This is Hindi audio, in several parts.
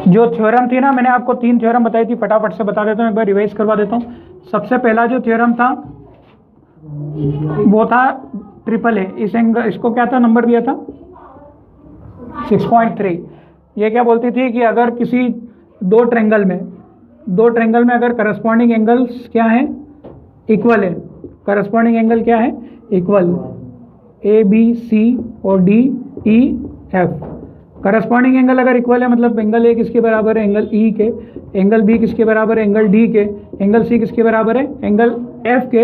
जो थ्योरम थी ना, मैंने आपको 3 थ्योरम बताई थी, फटाफट से बता देता हूँ, एक बार रिवाइज करवा देता हूँ। सबसे पहला जो थ्योरम था वो था ट्रिपल ए। इसको क्या था, नंबर दिया था 6.3। ये क्या बोलती थी कि अगर किसी दो ट्रेंगल में अगर करस्पॉन्डिंग एंगल्स क्या है, इक्वल है। करस्पॉन्डिंग एंगल क्या है, इक्वल, ए बी सी और D E F. Corresponding angle अगर इक्वल है मतलब एंगल ए किसके बराबर है, एंगल ई के, एंगल बी किसके बराबर है, एंगल डी के, एंगल सी किसके बराबर है, एंगल एफ के।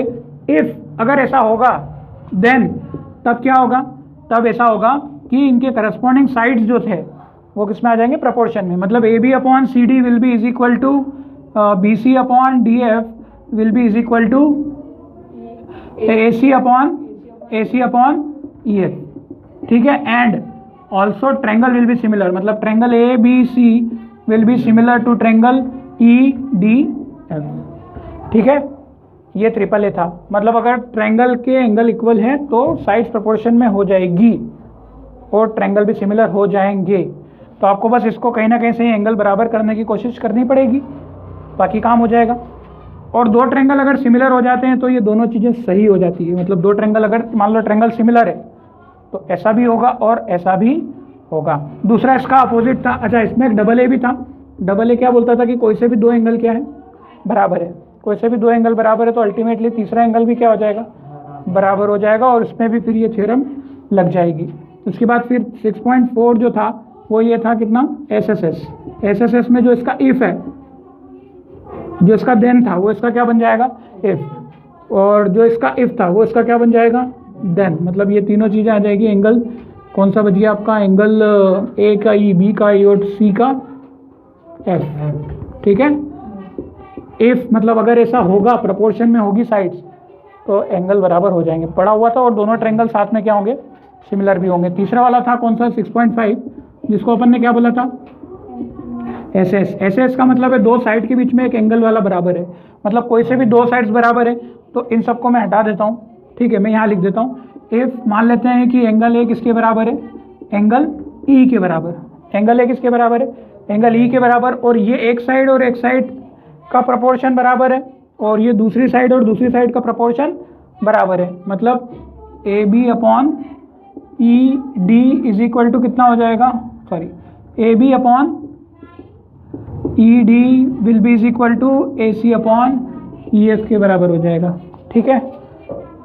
इफ अगर ऐसा होगा देन तब क्या होगा, तब ऐसा होगा कि इनके करस्पॉन्डिंग साइड्स जो थे वो किस में आ जाएंगे, प्रपोर्शन में। मतलब A B upon C D will be is equal to B C upon D F will be is equal to A C upon E F, ठीक है। And also triangle will be similar, मतलब triangle A B C will be similar to triangle E D F, ठीक है। ये ट्रिपल ए था, मतलब अगर ट्रेंगल के एंगल इक्वल है तो साइड्स प्रोपोर्शन में हो जाएगी और ट्रेंगल भी सिमिलर हो जाएंगे। तो आपको बस इसको कहीं ना कहीं से एंगल बराबर करने की कोशिश करनी पड़ेगी, बाकी काम हो जाएगा। और दो ट्रेंगल अगर सिमिलर हो जाते हैं तो ये दोनों चीज़ें सही हो जाती है। मतलब दो ट्रेंगल अगर मान लो ट्रेंगल सिमिलर है तो ऐसा भी होगा और ऐसा भी होगा। दूसरा इसका अपोजिट था। अच्छा, इसमें एक डबल ए भी था। डबल ए क्या बोलता था कि कोई से भी दो एंगल क्या है, बराबर है। कोई से भी दो एंगल बराबर है तो अल्टीमेटली तीसरा एंगल भी क्या हो जाएगा, बराबर हो जाएगा, और इसमें भी फिर ये थ्योरम लग जाएगी। उसके बाद फिर 6.4 जो था वो ये था कितना, एस एस में जो इसका इफ है, जो इसका देन था वो इसका क्या बन जाएगा, इफ, और जो इसका इफ था वो इसका क्या बन जाएगा, देन। मतलब ये तीनों चीज़ें आ जाएगी। एंगल कौन सा बच गया आपका, एंगल ए का ई, बी का ई और सी का एफ, ठीक है। इफ मतलब अगर ऐसा होगा, प्रोपोर्शन में होगी साइड्स, तो एंगल बराबर हो जाएंगे। पड़ा हुआ था, और दोनों ट्रायंगल साथ में क्या होंगे, सिमिलर भी होंगे। तीसरा वाला था कौन सा, 6.5, जिसको अपन ने क्या बोला था, एस का मतलब है दो साइड के बीच में एक एंगल वाला बराबर है। मतलब कोई से भी दो साइड्स बराबर है तो इन सबको मैं हटा देता हूँ, ठीक है। मैं यहाँ लिख देता हूँ, इफ मान लेते हैं कि एंगल ए किसके बराबर है, एंगल ई के बराबर। एंगल ए किसके बराबर है, एंगल ई के बराबर, और ये एक साइड और एक साइड का प्रपोर्शन बराबर है, और ये दूसरी साइड और दूसरी साइड का प्रपोर्शन बराबर है। मतलब A B upon E D is equal to कितना हो जाएगा, sorry, A B upon E D will be is equal to A C upon E F के बराबर हो जाएगा, ठीक है।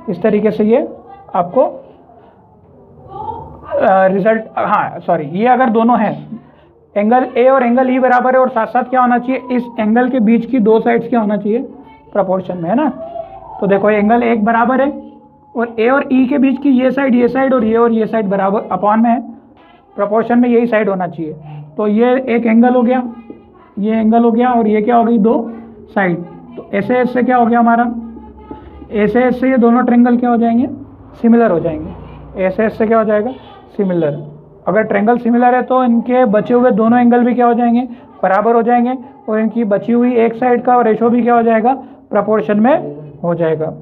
इस तरीके से ये आपको रिजल्ट, हाँ सॉरी, ये अगर दोनों हैं, एंगल ए और एंगल ई बराबर है, और साथ साथ क्या होना चाहिए, इस एंगल के बीच की दो साइड्स क्या होना चाहिए, प्रोपोर्शन में, है ना। तो देखो एंगल एक बराबर है और ए और ई के बीच की ये साइड और ये साइड बराबर अपॉन में है, प्रोपोर्शन में यही साइड होना चाहिए। तो ये एक एंगल हो गया, ये एंगल हो गया, और ये क्या हो गई, दो साइड। तो ऐसे ऐसे क्या हो गया हमारा, ऐसे ऐसे ये दोनों ट्रायंगल क्या हो जाएंगे, सिमिलर हो जाएंगे। ऐसे ऐसे क्या हो जाएगा, सिमिलर। अगर ट्रायंगल सिमिलर है तो इनके बचे हुए दोनों एंगल भी क्या हो जाएंगे, बराबर हो जाएंगे, और इनकी बची हुई एक साइड का रेशो भी क्या हो जाएगा, प्रोपोर्शन में हो जाएगा।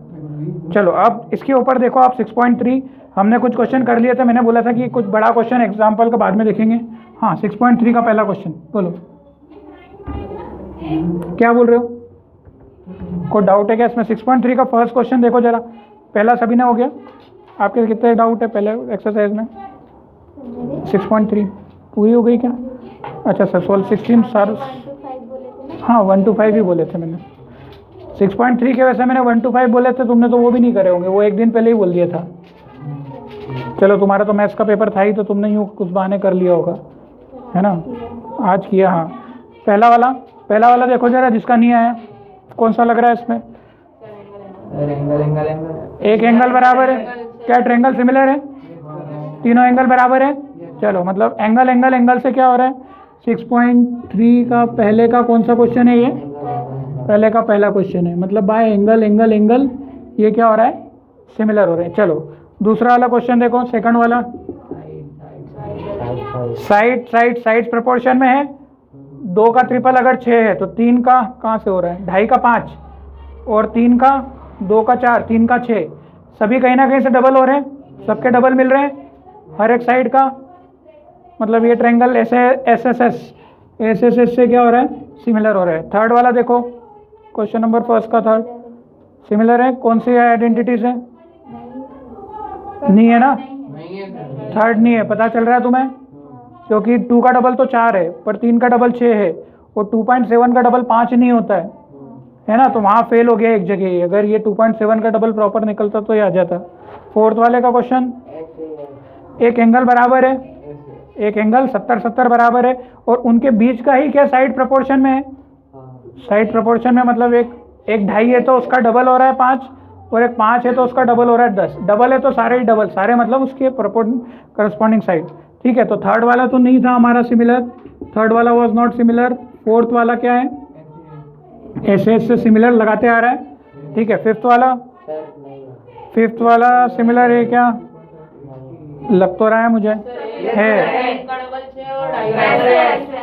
चलो अब इसके ऊपर देखो आप 6.3 हमने कुछ क्वेश्चन कर लिए थे। मैंने बोला था कि कुछ बड़ा क्वेश्चन एग्जाम्पल का बाद में देखेंगे। हाँ, 6.3 का पहला क्वेश्चन बोलो, क्या बोल रहे हो, कोई डाउट है क्या इसमें। 6.3 का फर्स्ट क्वेश्चन देखो जरा, पहला सभी ने हो गया। आपके कितने डाउट है पहले एक्सरसाइज में, 6.3 पूरी हो गई क्या। अच्छा सर, 16 सर, हाँ 1 to 5 ही बोले थे मैंने। 6.3 के वैसे मैंने 1 to 5 बोले थे, तुमने तो वो भी नहीं करे होंगे, वो एक दिन पहले ही बोल दिया था। चलो तुम्हारा तो मैथ्स का पेपर था ही, तो तुमने यूँ कुछ बहाने कर लिया होगा, है ना, आज किया। हाँ, पहला वाला देखो जरा, जिसका नहीं आया कौन सा लग रहा है इसमें, एक एंगल बराबर है, क्या ट्रायंगल सिमिलर है, तीनों एंगल बराबर है। चलो मतलब एंगल से क्या हो रहा है, 6.3 का पहले का कौन सा क्वेश्चन है, ये पहले का पहला क्वेश्चन है। मतलब बाय एंगल ये क्या हो रहा है, सिमिलर हो रहे हैं। चलो दूसरा वाला क्वेश्चन देखो, सेकंड वाला, साइड प्रोपोर्शन में है। 2 का ट्रिपल अगर 6 है तो 3 का कहाँ से हो रहा है, 2.5 का 5, और 3 का 2 का 4, 3 का 6, सभी कहीं ना कहीं से डबल हो रहे हैं, सबके डबल मिल रहे हैं हर एक साइड का। मतलब ये triangle S S S S से क्या हो रहा है, सिमिलर हो रहा है। थर्ड वाला देखो, क्वेश्चन नंबर फर्स्ट का थर्ड, सिमिलर है, कौन सी आइडेंटिटीज है, नहीं है ना, थर्ड नहीं है, पता चल रहा है तुम्हें, क्योंकि 2 का डबल तो 4 है, पर 3 का डबल 6 है, और 2.7 का डबल 5 नहीं होता है ना, तो वहाँ फेल हो गया एक जगह ही। अगर ये 2.7 का डबल प्रॉपर निकलता तो ये आ जाता। फोर्थ वाले का क्वेश्चन, एक एंगल बराबर है, एक एंगल 70-70 बराबर है, और उनके बीच का ही क्या साइड प्रपोर्शन में है, साइड प्रपोर्शन में मतलब एक ढाई है तो उसका डबल हो रहा है 5, और एक 5 है तो उसका डबल हो रहा है 10। डबल है तो सारे ही डबल, सारे मतलब उसके करस्पॉन्डिंग साइड। ठीक है, तो थर्ड वाला तो नहीं था हमारा सिमिलर, थर्ड वाला वाज नॉट सिमिलर। फोर्थ वाला क्या है, एस एस से सिमिलर लगाते आ रहा है। ठीक है, फिफ्थ वाला सिमिलर है क्या, लग तो रहा है मुझे है,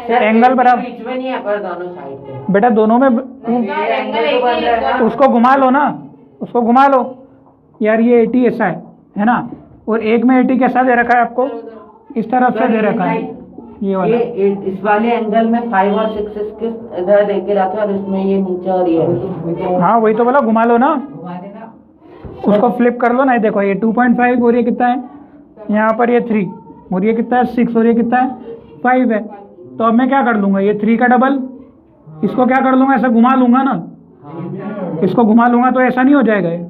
एंगल बराबर बीच में नहीं है पर दोनों साइड पे। बेटा दोनों में उसको घुमा लो ना, उसको घुमा लो यार, ये 80 ऐसा है ना, और एक में 80 कैसा दे रखा है आपको, इस तरफ से दे रखा है ये वाला, इस वाले एंगल में 5 और 6 इसके इधर देके रखे और इसमें ये नीचे और ये। हाँ वही तो बोला, घुमा लो ना, उसको फ्लिप कर लो ना। ये देखो ये 2.5 और ये कितना है, यहाँ पर ये 3 और ये कितना है 6 और ये कितना है 5 है। तो अब मैं क्या कर लूँगा, ये 3 का डबल, इसको क्या कर लूँगा, ऐसा घुमा लूँगा ना, इसको घुमा लूँगा तो ऐसा नहीं हो जाएगा ये,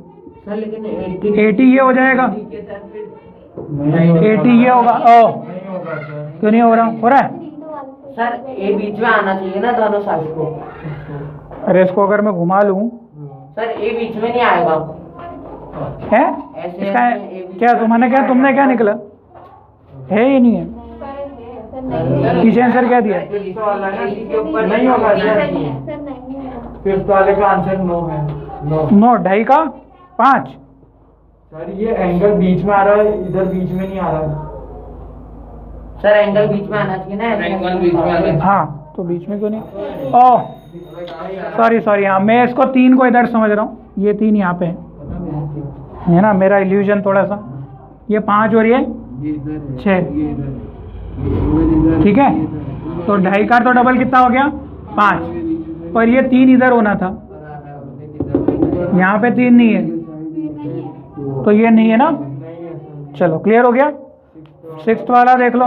सर लेकिन 80 ये हो जाएगा, 80 ये होगा। ओ क्यों नहीं हो रहा, हो रहा है सर ये बीच में आना चाहिए ना दोनों साइड को। अरे इसको अगर मैं घुमा लूँ सर ये बीच में नहीं आएगा है, इसका क्या तुम्हारे क्या, तुमने क्या निकला है, ये नहीं है, पीछे आंसर क्या दिया, नहीं होगा फिफ्थ वाले का आंसर 9 है। 9 ढाई का 5। सर ये एंगल बीच में आ रहा है, इधर बीच में नहीं आ रहा है। सर एंगल बीच में आना चाहिए ना, एंगल बीच में आना। हाँ तो बीच में क्यों नहीं, ओह सॉरी हाँ, मैं इसको 3 को इधर समझ रहा हूँ, ये 3 यहाँ पे है ना, मेरा इल्यूजन थोड़ा सा, ये 5 और ये 6, ठीक है, तो ढाई का तो डबल कितना हो गया 5, पर ये 3 इधर होना था, यहाँ पे 3 नहीं है, तो ये नहीं है ना। चलो क्लियर हो गया। सिक्स्थ वाला देख लो,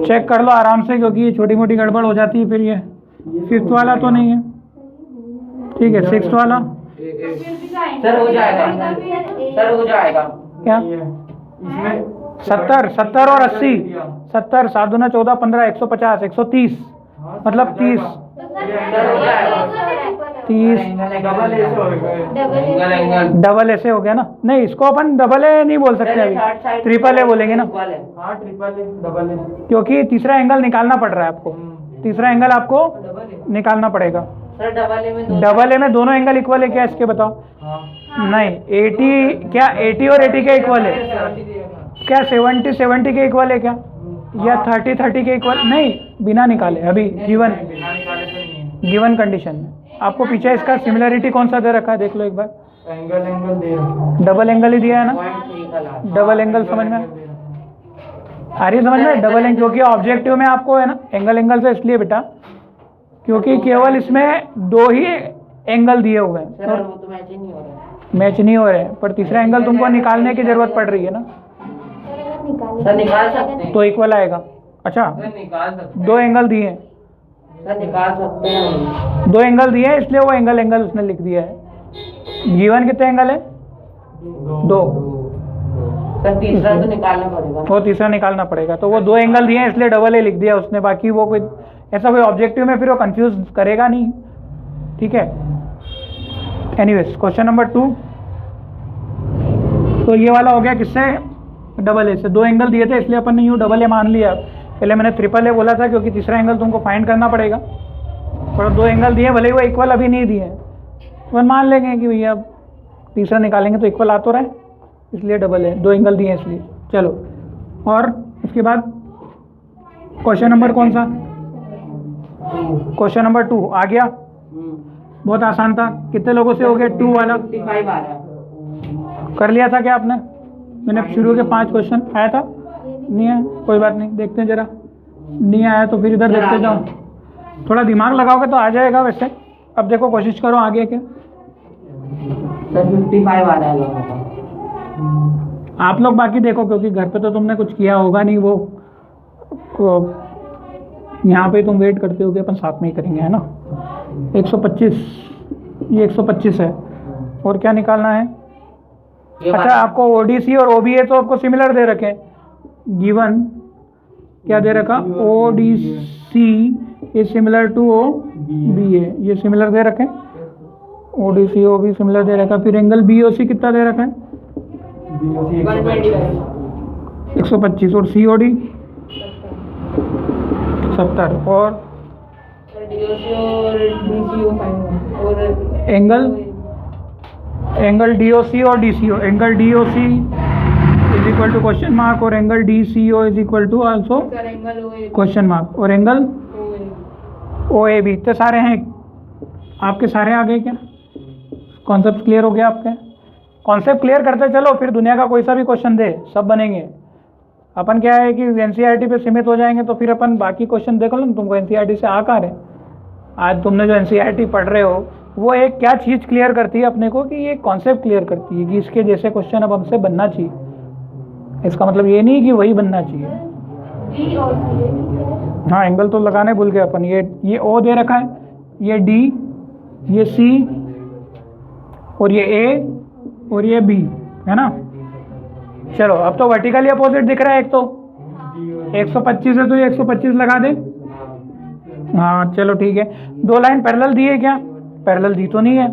चेक कर लो आराम से, क्योंकि ये छोटी मोटी गड़बड़ हो जाती है फिर। ये फिफ्थ वाला तो नहीं है, ठीक है, सिक्स्थ वाला सर हो जाएगा, सर हो जाएगा क्या, इसमें 70 और 80, 70 7 दूना 14 15 150 130 मतलब 30 डबल ऐसे हो गया ना, नहीं इसको अपन डबल ए नहीं बोल सकते अभी, ट्रिपल ए बोलेंगे ना, हाँ ट्रिपल ए डबल ए, क्योंकि तीसरा एंगल निकालना पड़ रहा है आपको, तीसरा एंगल आपको निकालना पड़ेगा। सर डबल ए में दोनों एंगल इक्वल है क्या, इसके बताओ। नहीं 80 क्या, 80 और 80 के इक्वल है क्या, 70 के इक्वल है क्या, या 30 के इक्वल, नहीं बिना निकाले अभी गिवन कंडीशन में। आपको पीछे इसका सिमिलरिटी कौन सा दे रखा है देख लो एक बार, एंगल दे रहा है। डबल एंगल ही दिया है ना, डबल एंगल समझ में आ रही है, समझ में डबल एंगल, क्योंकि ऑब्जेक्टिव में आपको है ना एंगल से इसलिए बेटा, क्योंकि केवल इसमें 2 ही एंगल दिए हुए हैं, सर वो तो मैच ही नहीं हो रहा है। मैच नहीं हो रहे हैं, पर तीसरा एंगल तुमको निकालने की जरूरत पड़ रही है ना, सर निकाल सकते हैं, तो इक्वल आएगा। अच्छा निकाल सकते 2 एंगल दिए हैं, सर निकाल सकते हैं, 2 एंगल दिए हैं, इसलिए वो एंगल उसने लिख दिया है। गिवन कितने एंगल है, 2, सर तीसरा तो निकालना पड़ेगा, वो तीसरा निकालना पड़ेगा, तो वो 2 एंगल दिए हैं इसलिए डबल ए लिख दिया उसने, बाकी वो कोई ऐसा कोई ऑब्जेक्टिव में फिर वो कंफ्यूज करेगा नहीं, ठीक है। एनीवेज क्वेश्चन नंबर 2, तो ये वाला हो गया किससे, डबल ए से। 2 एंगल दिए थे इसलिए अपन ने यूँ डबल ए मान लिया, पहले मैंने ट्रिपल ए बोला था क्योंकि तीसरा एंगल तुमको फाइंड करना पड़ेगा, पर 2 एंगल दिए, भले ही वो इक्वल अभी नहीं दिए, अपन मान लेंगे कि भैया तीसरा निकालेंगे तो इक्वल आ तो रहा है, इसलिए डबल है, 2 एंगल दिए इसलिए। चलो और उसके बाद क्वेश्चन नंबर कौन सा, क्वेश्चन नंबर 2 आ गया, बहुत आसान था। कितने लोगों से हो गया 2 वाला, 55 आ रहा है। कर लिया था क्या आपने, मैंने शुरू के 5 क्वेश्चन आया था, नहीं है कोई बात नहीं, देखते हैं जरा नहीं आया तो फिर इधर सर, देखते आ जाओ। गया। थोड़ा दिमाग लगाओगे तो आ जाएगा वैसे। अब देखो कोशिश करो आगे क्या। सर 55 आ रहा है लोगों का। आप लोग बाकी देखो, क्योंकि घर पे तो तुमने कुछ किया होगा नहीं, वो यहाँ पे तुम वेट करते हो कि अपन साथ में ही करेंगे, है ना। 125, ये 125 है। और क्या निकालना है? ये अच्छा, आपको ओडीसी और ओबीए तो आपको सिमिलर दे रखे। गिवन क्या दे रखा? Odissi is similar to OBA, ये सिमिलर दे रखे। ओडीसी ओबी सिमिलर दे रखा। फिर एंगल बीओसी कितना दे रखा है? 125। और सीओडी 70। और एंगल डीओसी और DCO, angle DOC is equal to question mark और angle DCO is equal to also question mark. और एंगल ओएबी इतने सारे हैं आपके, सारे आ गए क्या? कॉन्सेप्ट क्लियर हो गया आपके? कॉन्सेप्ट क्लियर करते चलो, फिर दुनिया का कोई सा भी क्वेश्चन दे सब बनेंगे। अपन क्या है कि एनसीईआरटी पे सीमित हो जाएंगे तो फिर अपन बाकी क्वेश्चन देख लो ना। तुमको एनसीईआरटी से आ कहाँ रहे? आज तुमने जो एनसीईआरटी पढ़ रहे हो वो एक क्या चीज़ क्लियर करती है अपने को, कि ये कॉन्सेप्ट क्लियर करती है कि इसके जैसे क्वेश्चन अब हमसे बनना चाहिए। इसका मतलब ये नहीं कि वही बनना चाहिए। हाँ, एंगल तो लगाने भूल गए अपन। ये ओ दे रखा है, ये डी, ये सी, और ये ए, और ये बी, है ना। चलो, अब तो वर्टिकली अपोजिट दिख रहा है। एक तो 125 है तो ये 125 लगा दे। हाँ चलो ठीक है। दो लाइन पैरेलल दी है क्या? पैरेलल दी तो नहीं है,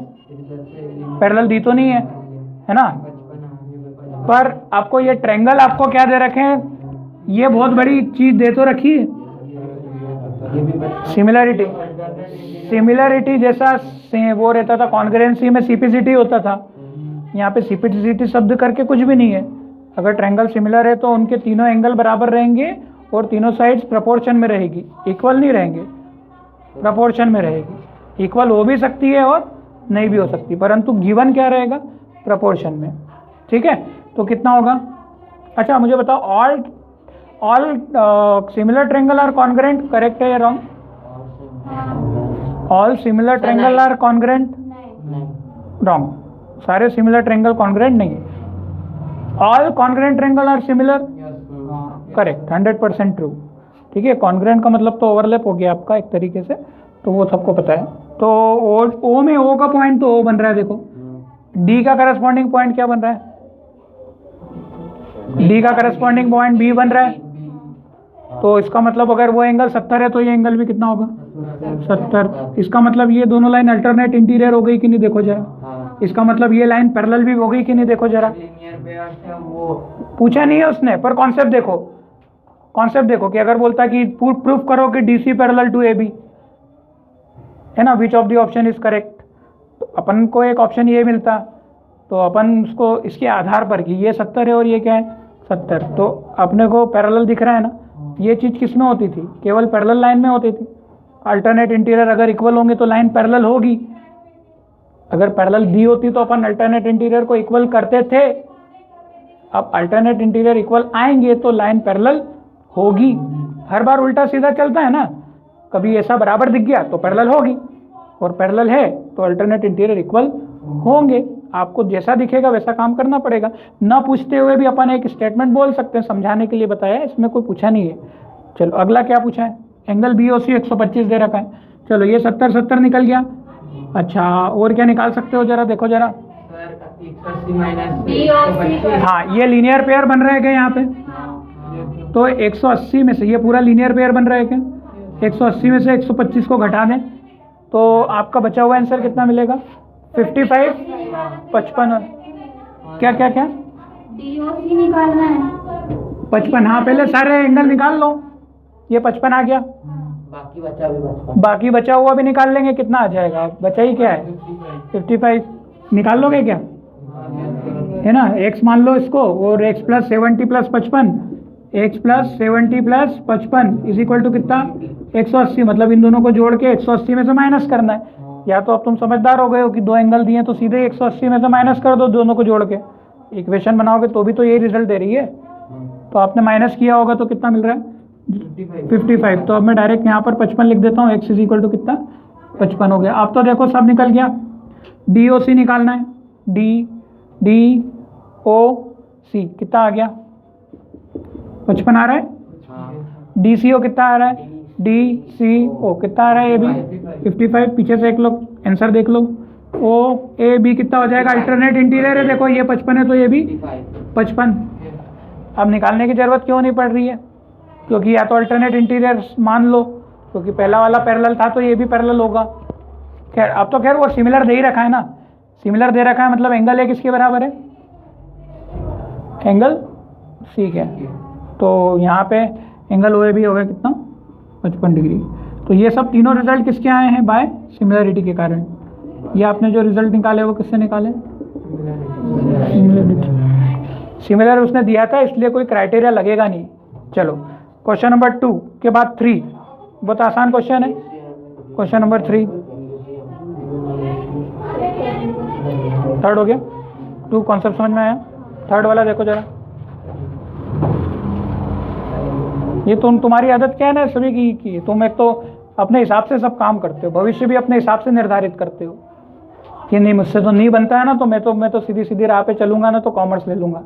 पैरेलल दी तो नहीं है ना। पर आपको ये ट्रायंगल आपको क्या दे रखे हैं? ये बहुत बड़ी चीज दे तो रखी है, सिमिलरिटी। सिमिलरिटी जैसा वो रहता था कॉन्ग्रुएंसी में, सीपीसीटी होता था। यहाँ पे सीपीसीटी शब्द करके कुछ भी नहीं है। अगर ट्रायंगल सिमिलर है तो उनके तीनों एंगल बराबर रहेंगे और तीनों साइड्स प्रपोर्शन में रहेगी, इक्वल नहीं रहेंगे, प्रपोर्शन में रहेगी। इक्वल हो भी सकती है और नहीं भी हो सकती, परंतु गिवन क्या रहेगा? प्रपोर्शन में। ठीक है, तो कितना होगा? अच्छा मुझे बताओ, all similar triangle are congruent, correct है या wrong? All similar triangle are congruent, wrong. सारे सिमिलर ट्रायंगल कॉन्ग्रुएंट नहीं है। All congruent triangle are similar, correct, 100% true. ठीक है, कॉन्ग्रुएंट का मतलब तो ओवरलैप हो गया आपका एक तरीके से, तो वो सबको पता है। तो ओ में ओ का पॉइंट तो ओ बन रहा है। देखो डी का करस्पॉन्डिंग पॉइंट क्या बन रहा है? डी का करस्पॉन्डिंग पॉइंट बी बन रहा है। तो इसका मतलब अगर वो एंगल 70 है तो ये एंगल भी कितना होगा? 70। इसका मतलब ये दोनों लाइन अल्टरनेट इंटीरियर हो गई कि नहीं? देखो जरा। इसका मतलब ये लाइन पैरेलल भी हो गई कि नहीं? देखो जरा। पूछा नहीं है उसने, पर कॉन्सेप्ट देखो। कॉन्सेप्ट देखो कि अगर बोलता कि प्रूफ करो कि डीसी पैरेलल टू एबी, है ना, which of the option is correct, तो अपन को एक ऑप्शन ये मिलता, तो अपन उसको इसके आधार पर कि ये 70 है और ये क्या है? 70, तो अपने को पैरेलल दिख रहा है ना। ये चीज़ किस में होती थी? केवल पैरेलल लाइन में होती थी। अल्टरनेट इंटीरियर अगर इक्वल होंगे तो लाइन पैरेलल होगी। अगर पैरेलल दी होती तो अपन अल्टरनेट इंटीरियर को इक्वल करते थे। अब अल्टरनेट इंटीरियर इक्वल आएंगे तो लाइन पैरेलल होगी। हर बार उल्टा सीधा चलता है ना, कभी ऐसा बराबर दिख गया तो पैरेलल होगी, और पैरेलल है तो अल्टरनेट इंटीरियर इक्वल होंगे। आपको जैसा दिखेगा वैसा काम करना पड़ेगा। ना पूछते हुए भी अपन एक स्टेटमेंट बोल सकते हैं, समझाने के लिए बताया, इसमें कोई पूछा नहीं है। चलो अगला क्या पूछा है? एंगल बीओसी 125 दे रखा है। चलो ये 70 निकल गया। अच्छा और क्या निकाल सकते हो जरा देखो जरा। हाँ, ये लीनियर पेयर बन रहे हैं क्या यहाँ पे? तो 180 में से ये पूरा लीनियर पेयर बन रहा है क्या? 180 में से 125 को घटा दें तो आपका बचा हुआ आंसर कितना मिलेगा? 55, 55। क्या क्या क्या? डीओसी निकालना है। 55। हाँ पहले सारे एंगल निकाल लो। ये 55 आ गया, बाकी बचा हुआ भी निकाल लेंगे। कितना आ जाएगा? बचा ही क्या है? 55 निकाल लोगे क्या? है ना, x मान लो इसको, और x + 70 + 55, x + 70 + 55 is equal to कितना? 180। मतलब इन दोनों को जोड़ के 180 में से माइनस करना है। या तो अब तुम समझदार हो गए हो कि दो एंगल दिए तो सीधे 180 में से माइनस कर दो, दोनों को जोड़ के इक्वेशन बनाओगे तो भी तो यही रिजल्ट दे रही है। तो आपने माइनस किया होगा तो कितना मिल रहा है? 55। तो अब मैं डायरेक्ट यहाँ पर 55 लिख देता हूँ। x इज इक्वल टू कितना, 55 हो गया। अब तो देखो सब निकल गया। DOC निकालना है, DOC कितना आ गया, 55 आ रहा है। DCO कितना आ रहा है, DCO कितना आ रहा है, ये भी 55। पीछे से एक लोग आंसर देख लो, OAB कितना हो जाएगा, अल्टरनेट इंटीरियर है, देखो ये 55 है तो ये भी 55। अब निकालने की जरूरत क्यों नहीं पड़ रही है, क्योंकि या तो अल्टरनेट इंटीरियर मान लो, क्योंकि पहला वाला पैरेलल था तो ये भी पैरेलल होगा। खैर अब तो खैर वो सिमिलर दे ही रखा है ना, सिमिलर दे रखा है मतलब एंगल ए किसके बराबर है, एंगल सी के। तो यहाँ पे एंगल OAB हो गया कितना, 55 डिग्री। तो ये सब तीनों रिजल्ट किसके आए हैं, बाय सिमिलरिटी के कारण। ये आपने जो रिजल्ट निकाले वो किससे निकाले, सिमिलर उसने दिया था, इसलिए कोई क्राइटेरिया लगेगा नहीं। चलो क्वेश्चन नंबर 2 के बाद 3, बहुत आसान क्वेश्चन है। क्वेश्चन नंबर 3 थर्ड हो गया, 2 कॉन्सेप्ट समझ में आया। थर्ड वाला देखो जरा, ये तुम्हारी आदत क्या है ना सभी की तुम एक तो अपने हिसाब से सब काम करते हो, भविष्य भी अपने हिसाब से निर्धारित करते हो कि नहीं मुझसे तो नहीं बनता है ना, तो मैं तो सीधी सीधी राह पे चलूंगा ना, तो कॉमर्स ले लूंगा।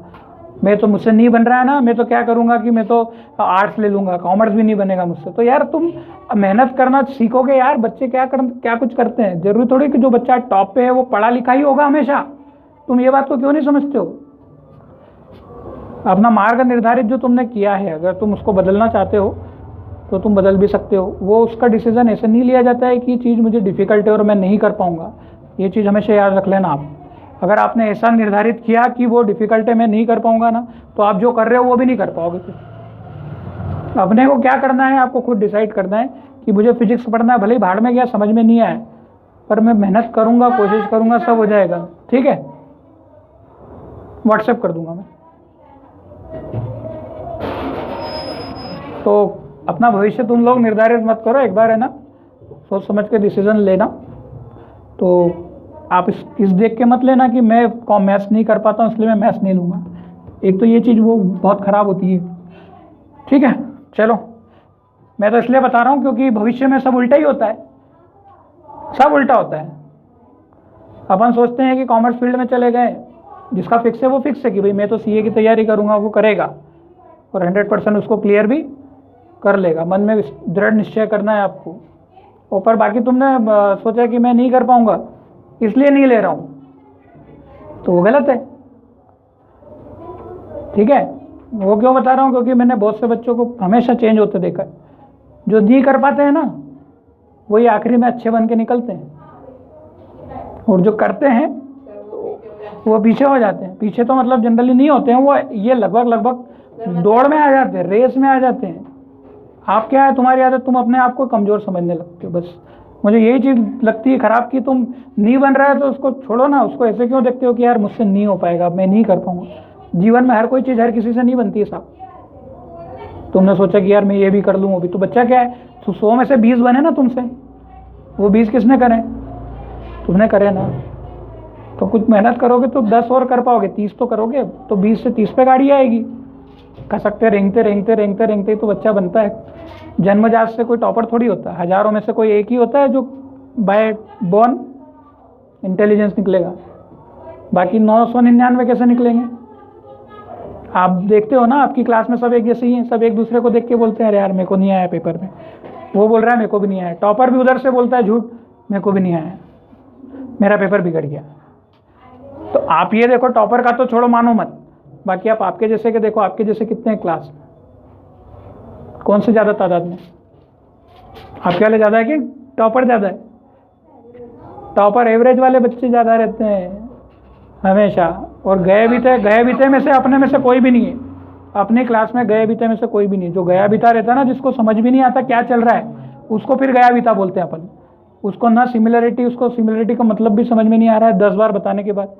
मैं तो मुझसे नहीं बन रहा है ना, मैं तो क्या करूंगा कि मैं तो आर्ट्स ले लूंगा, कॉमर्स भी नहीं बनेगा मुझसे। तो यार तुम मेहनत करना सीखोगे यार। बच्चे क्या कुछ करते हैं, जरूरी थोड़ी कि जो बच्चा टॉप पे है वो पढ़ा लिखा ही होगा हमेशा। तुम ये बात को क्यों नहीं समझते हो। अपना मार्ग निर्धारित जो तुमने किया है, अगर तुम उसको बदलना चाहते हो तो तुम बदल भी सकते हो। वो उसका डिसीजन ऐसे नहीं लिया जाता है कि ये चीज़ मुझे डिफ़िकल्ट है और मैं नहीं कर पाऊंगा। ये चीज़ हमेशा याद रख लेना आप। अगर आपने ऐसा निर्धारित किया कि वो डिफ़िकल्ट है, मैं नहीं कर पाऊंगा ना, तो आप जो कर रहे हो वो भी नहीं कर पाओगे। फिर अपने को क्या करना है, आपको खुद डिसाइड करना है कि मुझे फिजिक्स पढ़ना है, भले ही भाड़ में गया, समझ में नहीं आया, पर मैं मेहनत करूंगा, कोशिश करूंगा, सब हो जाएगा। ठीक है, व्हाट्सएप कर दूंगा मैं। तो अपना भविष्य तुम लोग निर्धारित मत करो, एक बार है ना सोच समझ के डिसीजन लेना। तो आप इस देख के मत लेना कि मैं मैथ्स नहीं कर पाता हूँ इसलिए मैं मैथ्स नहीं लूँगा। एक तो ये चीज़ वो बहुत ख़राब होती है। ठीक है, चलो मैं तो इसलिए बता रहा हूँ क्योंकि भविष्य में सब उल्टा ही होता है, सब उल्टा होता है। अपन सोचते हैं कि कॉमर्स फील्ड में चले गए, जिसका फिक्स है वो फिक्स है कि भाई मैं तो CA की तैयारी करूँगा, वो करेगा और 100% उसको क्लियर भी कर लेगा। मन में दृढ़ निश्चय करना है आपको। ऊपर बाकी तुमने सोचा कि मैं नहीं कर पाऊंगा इसलिए नहीं ले रहा हूं, तो वो गलत है। ठीक है, वो क्यों बता रहा हूं, क्योंकि मैंने बहुत से बच्चों को हमेशा चेंज होते देखा है। जो नहीं कर पाते हैं ना, वही आखिरी में अच्छे बन के निकलते हैं, और जो करते हैं वो पीछे हो जाते हैं। पीछे तो मतलब जनरली नहीं होते हैं, वो ये लगभग दौड़ में आ जाते हैं, रेस में आ जाते हैं। आप क्या है, तुम्हारी आदत, तुम अपने आप को कमज़ोर समझने लगते हो। बस मुझे यही चीज़ लगती है ख़राब कि तुम नहीं बन रहा है तो उसको छोड़ो ना। उसको ऐसे क्यों देखते हो कि यार मुझसे नहीं हो पाएगा, मैं नहीं कर पाऊंगा। जीवन में हर कोई चीज़ हर किसी से नहीं बनती है साहब। तुमने सोचा कि यार मैं ये भी कर लूँ, वो भी, तो बच्चा क्या है, तो 100 में से 20 बने ना तुमसे, वो 20 किसने करें, तुमने करे ना। तो कुछ मेहनत करोगे तो 10 और कर पाओगे, 30 तो करोगे, तो 20 से 30 पे गाड़ी आएगी। कह सकते रेंगते तो बच्चा बनता है। जन्मजात से कोई टॉपर थोड़ी होता है, हजारों में से कोई एक ही होता है जो बाय बॉर्न इंटेलिजेंस निकलेगा। बाकी 999 कैसे निकलेंगे। आप देखते हो ना, आपकी क्लास में सब एक जैसे ही हैं, सब एक दूसरे को देख के बोलते हैं अरे यार मेरे को नहीं आया पेपर में, वो बोल रहा है मेरे को भी नहीं आया। टॉपर भी उधर से बोलता है झूठ, मेरे को भी नहीं आया, मेरा पेपर बिगड़ गया। तो आप ये देखो, टॉपर का तो छोड़ो, मानो मत, बाकी आप आपके जैसे के देखो, आपके जैसे कितने हैं क्लास में, कौन से ज़्यादा तादाद में, आपके वाले ज़्यादा है कि टॉपर ज़्यादा है। टॉपर एवरेज वाले बच्चे ज़्यादा रहते हैं हमेशा, और गए बीते में से अपने में से कोई भी नहीं है। अपनी क्लास में गए बीते में से कोई भी नहीं। जो गया बीता रहता है ना, जिसको समझ भी नहीं आता क्या चल रहा है, उसको फिर गया बीता बोलते हैं अपन। उसको ना सिमिलरिटी, उसको सिमिलरिटी का मतलब भी समझ में नहीं आ रहा है 10 बार बताने के बाद,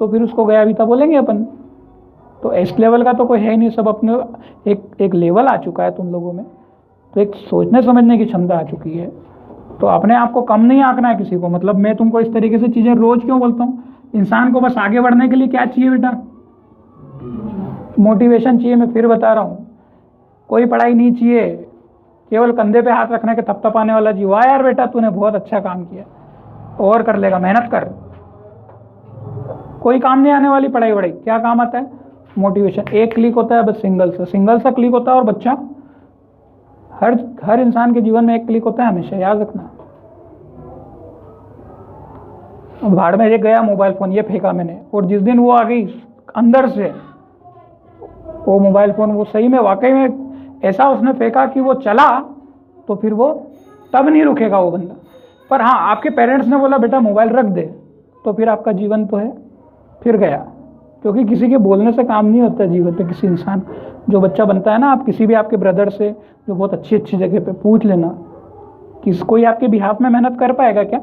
तो फिर उसको गया बीता बोलेंगे अपन। तो एस लेवल का तो कोई है ही नहीं, सब अपने एक लेवल आ चुका है तुम लोगों में, तो एक सोचने समझने की क्षमता आ चुकी है। तो अपने आप को कम नहीं आंकना है किसी को। मतलब मैं तुमको इस तरीके से चीज़ें रोज क्यों बोलता हूँ, इंसान को बस आगे बढ़ने के लिए क्या चाहिए बेटा, मोटिवेशन चाहिए। मैं फिर बता रहा हूँ, कोई पढ़ाई नहीं चाहिए, केवल कंधे पे हाथ रखने के थपथपाने वाला जीव। वाह यार बेटा तूने बहुत अच्छा काम किया, और कर लेगा, मेहनत कर। कोई काम नहीं आने वाली पढ़ाई वढ़ाई। क्या काम आता है? मोटिवेशन। एक क्लिक होता है बस, सिंगल सा क्लिक होता है। और बच्चा, हर इंसान के जीवन में एक क्लिक होता है, हमेशा याद रखना। भाड़ में ये गया मोबाइल फोन, ये फेंका मैंने, और जिस दिन वो आ गई अंदर से वो मोबाइल फोन, वो सही में वाकई में ऐसा उसने फेंका कि वो चला, तो फिर वो तब नहीं रुकेगा वो बंदा। पर हाँ, आपके पेरेंट्स ने बोला बेटा मोबाइल रख दे, तो फिर आपका जीवन तो है फिर गया। क्योंकि किसी के बोलने से काम नहीं होता जीवन पे। किसी इंसान जो बच्चा बनता है ना, आप किसी भी आपके ब्रदर से जो बहुत अच्छी जगह पे पूछ लेना कि कोई आपके बिहाफ में मेहनत कर पाएगा क्या?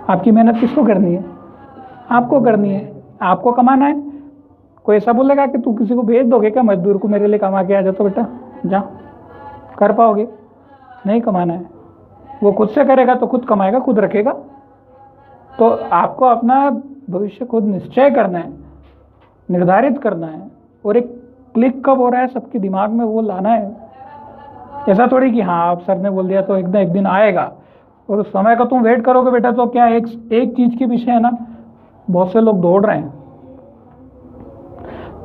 आपकी मेहनत किसको करनी है? आपको करनी है, आपको कमाना है। कोई ऐसा बोलेगा कि तू किसी को भेज दोगे क्या मजदूर को, मेरे लिए कमा के आ जा? तो बेटा जा, कर पाओगे? नहीं कमाना है, वो खुद से करेगा तो खुद कमाएगा, खुद रखेगा। तो आपको अपना भविष्य खुद निश्चय करना है, निर्धारित करना है, और एक क्लिक कब हो रहा है सबके दिमाग में वो लाना है। ऐसा थोड़ी कि हाँ आप सर ने बोल दिया तो एक दिन आएगा, और उस समय का तुम वेट करोगे बेटा, तो क्या एक चीज के पीछे है ना बहुत से लोग दौड़ रहे हैं।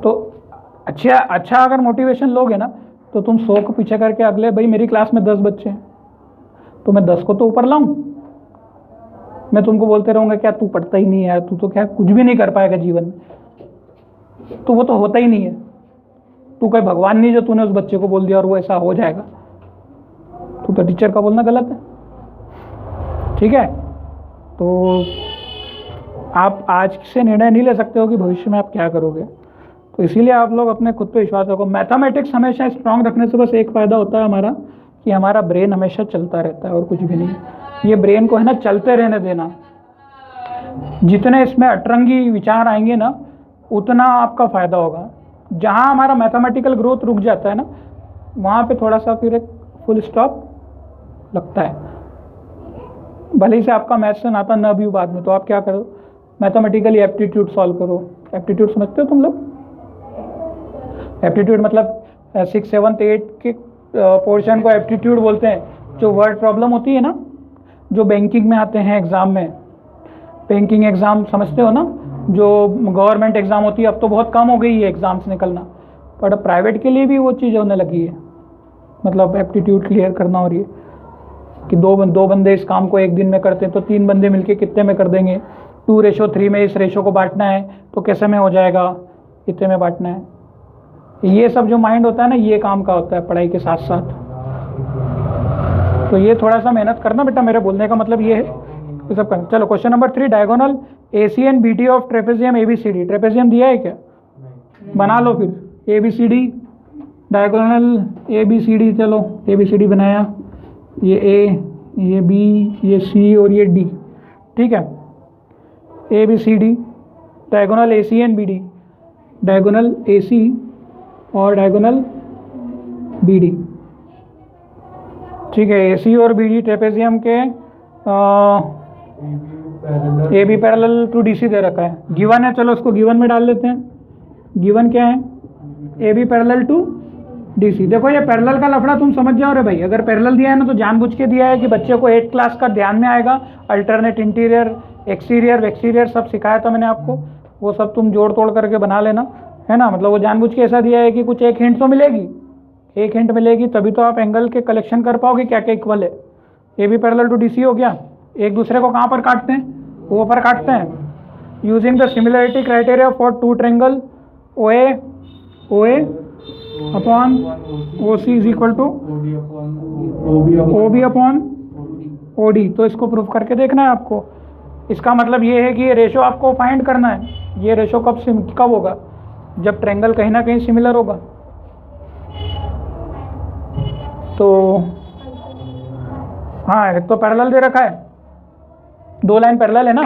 तो अच्छा अगर मोटिवेशन लोगे ना, तो तुम 100 को पीछे करके अगले, भाई मेरी क्लास में 10 बच्चे हैं तो मैं 10 को तो ऊपर लाऊं। मैं तुमको बोलते रहूंगा क्या तू पढ़ता ही नहीं है, तू तो क्या कुछ भी नहीं कर पाएगा जीवन में, तो वो तो होता ही नहीं है। तू कोई भगवान नहीं जो तूने उस बच्चे को बोल दिया और वो ऐसा हो जाएगा। तो टीचर का बोलना गलत है, ठीक है? तो आप आज से निर्णय नहीं ले सकते हो कि भविष्य में आप क्या करोगे। तो इसीलिए आप लोग अपने खुद पे विश्वास रखो। मैथमेटिक्स हमेशा स्ट्रांग रखने से बस एक फ़ायदा होता है हमारा, कि हमारा ब्रेन हमेशा चलता रहता है, और कुछ भी नहीं। ये ब्रेन को है ना चलते रहने देना। जितने इसमें अतरंगी विचार आएंगे ना, उतना आपका फ़ायदा होगा। जहाँ हमारा मैथमेटिकल ग्रोथ रुक जाता है ना, वहाँ पे थोड़ा सा फिर एक फुल स्टॉप लगता है। भले ही से आपका मैथ से नाता न भी हो बाद में, तो आप क्या करो, मैथमेटिकली एप्टीट्यूड सॉल्व करो। एप्टीट्यूड समझते हो तुम लोग? एप्टीट्यूड मतलब 6, 7, 8 के पोर्शन को एप्टीट्यूड बोलते हैं। जो वर्ड प्रॉब्लम होती है ना, जो बैंकिंग में आते हैं एग्ज़ाम में, बैंकिंग एग्ज़ाम समझते हो ना, जो गवर्नमेंट एग्ज़ाम होती है, अब तो बहुत कम हो गई है एग्ज़ाम्स निकलना, पर प्राइवेट के लिए भी वो चीज़ होने लगी है। मतलब एप्टीट्यूड क्लियर करना, और ये कि दो बंदे इस काम को एक दिन में करते हैं, तो 3 बंदे मिलके कितने में कर देंगे? 2:3 में इस रेशो को बांटना है तो कैसे में हो जाएगा, कितने में बांटना है। ये सब जो माइंड होता है ना, ये काम का होता है पढ़ाई के साथ साथ। तो ये थोड़ा सा मेहनत करना बेटा, मेरे बोलने का मतलब ये है कि सब करना। चलो question number 3, diagonal AC and BD of trapezium ABCD। Trapezium दिया है क्या? बना लो फिर, ABCD डायगोनल ABCD। चलो ABCD बनाया, ये A, ये B, ये C और ये D, ठीक है? ABCD diagonal AC and BD, diagonal AC और डायगोनल BD, ठीक है? AC और BD ट्रेपेजियम के AB पैरेलल टू DC दे रखा है, गिवन है। चलो उसको गिवन में डाल लेते हैं। गिवन क्या है? AB parallel to DC। देखो ये पैरेलल का लफड़ा तुम समझ जाओ रे भाई। अगर पैरेलल दिया है ना, तो जानबूझ के दिया है कि बच्चे को 8th क्लास का ध्यान में आएगा। अल्टरनेट इंटीरियर, एक्सटीरियर सब सिखाया था मैंने आपको, वो सब तुम जोड़ तोड़ करके बना लेना, है ना? मतलब वो जानबूझ के ऐसा दिया है कि कुछ एक हिंट तो मिलेगी, एक हिंट मिलेगी तभी तो आप एंगल के कलेक्शन कर पाओगे क्या क्या इक्वल है। AB पैरेलल टू DC हो गया। एक दूसरे को कहाँ पर काटते हैं? वो पर काटते हैं। Using the similarity criteria for 2 triangle OA upon OC is equal to OB upon OD। तो इसको प्रूफ करके देखना है आपको। इसका मतलब ये है कि ये रेशो आपको फाइंड करना है। ये रेशो कब होगा? जब ट्रेंगल कहीं ना कहीं सिमिलर होगा। तो हाँ, एक तो पैरेलल दे रखा है, 2 लाइन पैरेलल है ना।